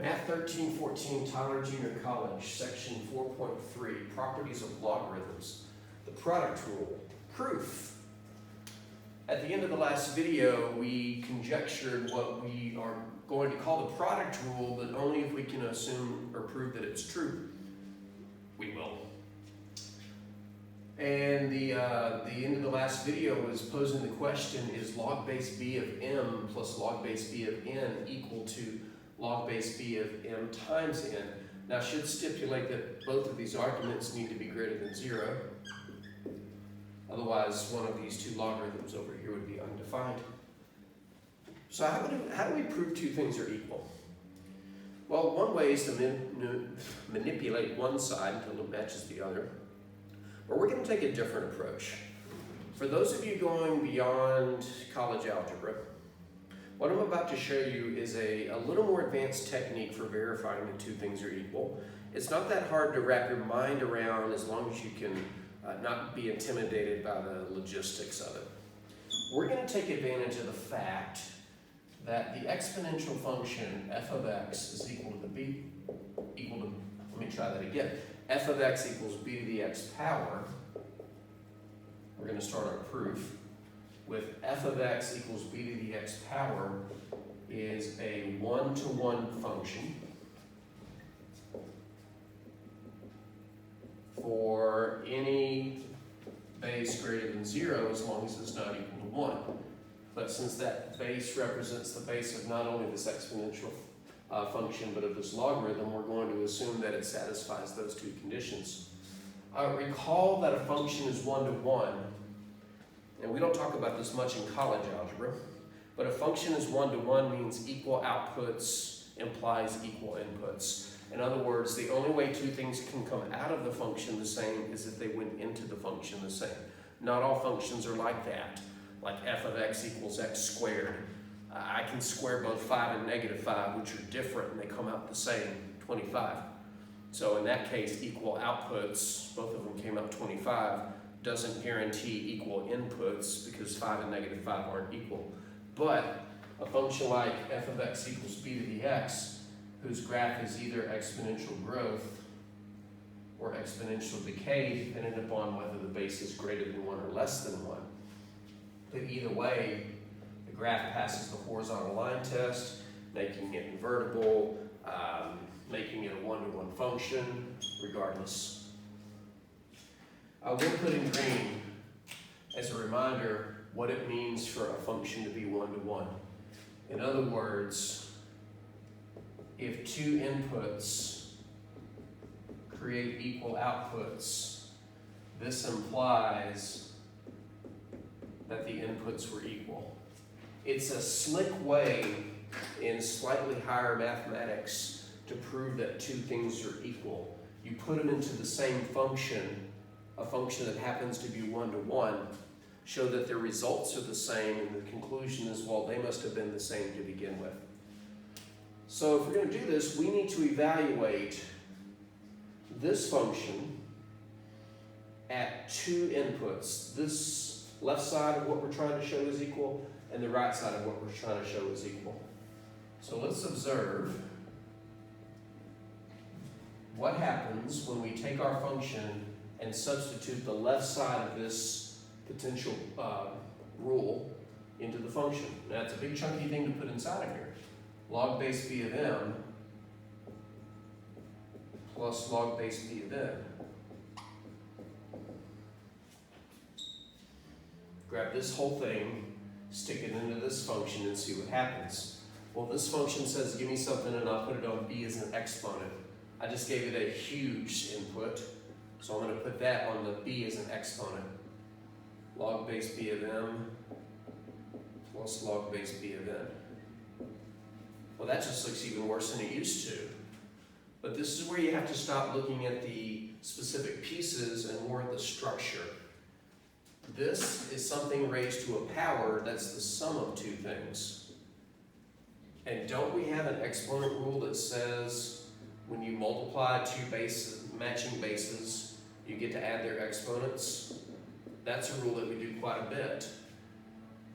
Math 1314, Tyler Junior College, section 4.3, properties of logarithms. The product rule. Proof. At the end of the last video, we conjectured what we are going to call the product rule, but only if we can assume or prove that it's true. We will. And the end of the last video was posing the question, is log base b of m plus log base b of n equal to log base b of m times n? Now, I should stipulate that both of these arguments need to be greater than 0. Otherwise, one of these two logarithms over here would be undefined. So how do we prove two things are equal? Well, one way is to manipulate one side until it matches the other. But we're going to take a different approach. For those of you going beyond college algebra, what I'm about to show you is a little more advanced technique for verifying that two things are equal. It's not that hard to wrap your mind around as long as you can not be intimidated by the logistics of it. We're going to take advantage of the fact that the exponential function f of x is equal to let me try that again. F of x equals b to the x power. We're going to start our proof with f of x equals b to the x power is a one-to-one function for any base greater than 0 as long as it's not equal to 1. But since that base represents the base of not only this exponential function but of this logarithm, we're going to assume that it satisfies those two conditions. Recall that a function is one-to-one, and we don't talk about this much in college algebra, but a function is one-to-one means equal outputs implies equal inputs. In other words, the only way two things can come out of the function the same is if they went into the function the same. Not all functions are like that, like f of x equals x squared. I can square both 5 and negative 5, which are different, and they come out the same, 25. So in that case, equal outputs, both of them came out 25, doesn't guarantee equal inputs because 5 and negative 5 aren't equal. But a function like f of x equals b to the x, whose graph is either exponential growth or exponential decay, depending upon whether the base is greater than 1 or less than 1. But either way, the graph passes the horizontal line test, making it invertible, making it a one-to-one function, regardless. We'll put in green as a reminder what it means for a function to be one-to-one. In other words, if two inputs create equal outputs, this implies that the inputs were equal. It's a slick way in slightly higher mathematics to prove that two things are equal. You put them into the same function, a function that happens to be one-to-one, show that their results are the same, and the conclusion is, well, they must have been the same to begin with. So if we're going to do this, we need to evaluate this function at two inputs. This left side of what we're trying to show is equal, and the right side of what we're trying to show is equal. So let's observe what happens when we take our function and substitute the left side of this potential rule into the function. Now, it's a big chunky thing to put inside of here. Log base b of m plus log base b of n. Grab this whole thing, stick it into this function, and see what happens. Well, this function says give me something and I'll put it on b as an exponent. I just gave it a huge input, so I'm going to put that on the b as an exponent. Log base b of m plus log base b of n. Well, that just looks even worse than it used to. But this is where you have to stop looking at the specific pieces and more at the structure. This is something raised to a power that's the sum of two things. And don't we have an exponent rule that says when you multiply two matching bases, you get to add their exponents? That's a rule that we do quite a bit.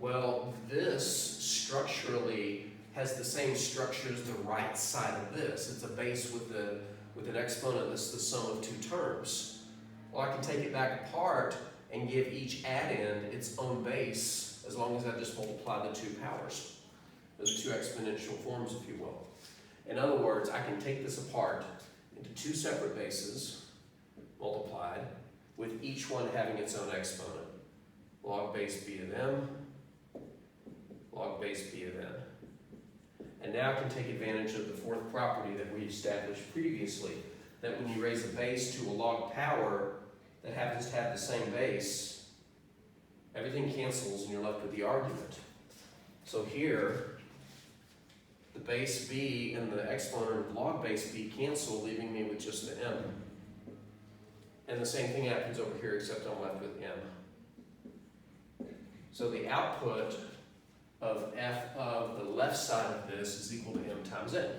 Well, this structurally has the same structure as the right side of this. It's a base with an exponent that's the sum of two terms. Well, I can take it back apart and give each addend its own base as long as I just multiply the two powers, the two exponential forms, if you will. In other words, I can take this apart into two separate bases, multiplied, with each one having its own exponent. Log base b of m, log base b of n. And now I can take advantage of the fourth property that we established previously, that when you raise a base to a log power that happens to have the same base, everything cancels and you're left with the argument. So here, the base b and the exponent of log base b cancel, leaving me with just the m. And the same thing happens over here, except I'm left with m. So the output of f of the left side of this is equal to m times n.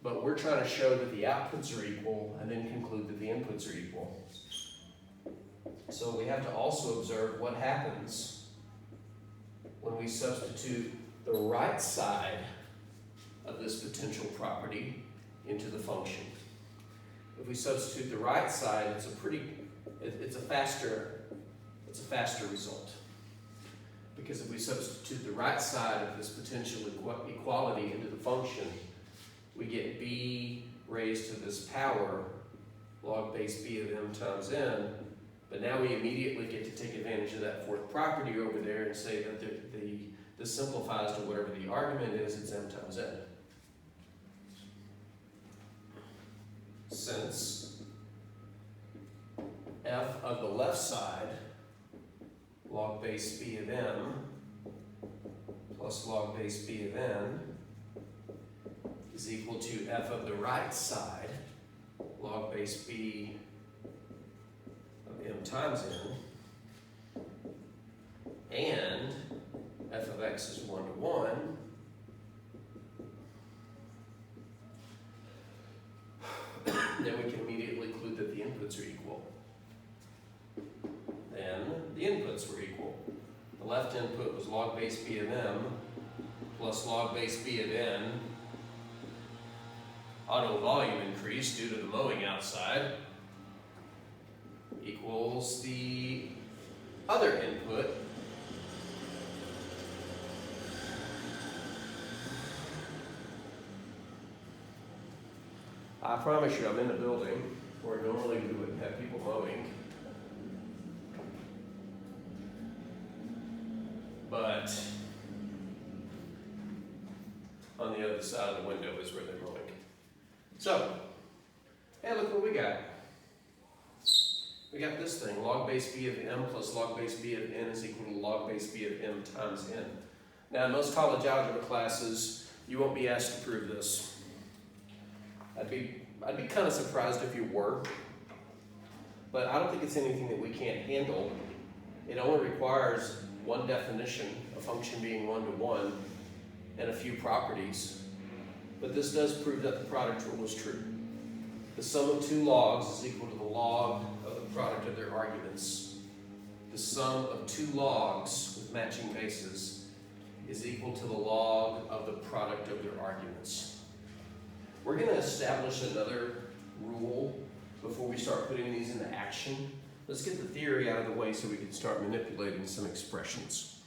But we're trying to show that the outputs are equal and then conclude that the inputs are equal. So we have to also observe what happens when we substitute the right side of this potential property into the function. If we substitute the right side, it's a faster result. Because if we substitute the right side of this potential equality into the function, we get b raised to this power, log base b of m times n, but now we immediately get to take advantage of that fourth property over there and say that this simplifies to whatever the argument is, it's m times n. Since f of the left side, log base b of m plus log base b of n is equal to f of the right side, log base b of m times n, and f of x is 1 to 1, then we can immediately conclude that the inputs are equal. Then the inputs were equal. The left input was log base b of m plus log base b of n. Auto volume increase due to the mowing outside equals the other input, I promise you I'm in a building where normally we wouldn't have people mowing. But on the other side of the window is where they're mowing. So, hey, look what we got. We got this thing, log base b of m plus log base b of n is equal to log base b of m times n. Now, in most college algebra classes, you won't be asked to prove this. I'd be kind of surprised if you were, but I don't think it's anything that we can't handle. It only requires one definition, a function being 1 to 1, and a few properties. But this does prove that the product rule is true. The sum of two logs is equal to the log of the product of their arguments. The sum of two logs with matching bases is equal to the log of the product of their arguments. We're going to establish another rule before we start putting these into action. Let's get the theory out of the way so we can start manipulating some expressions.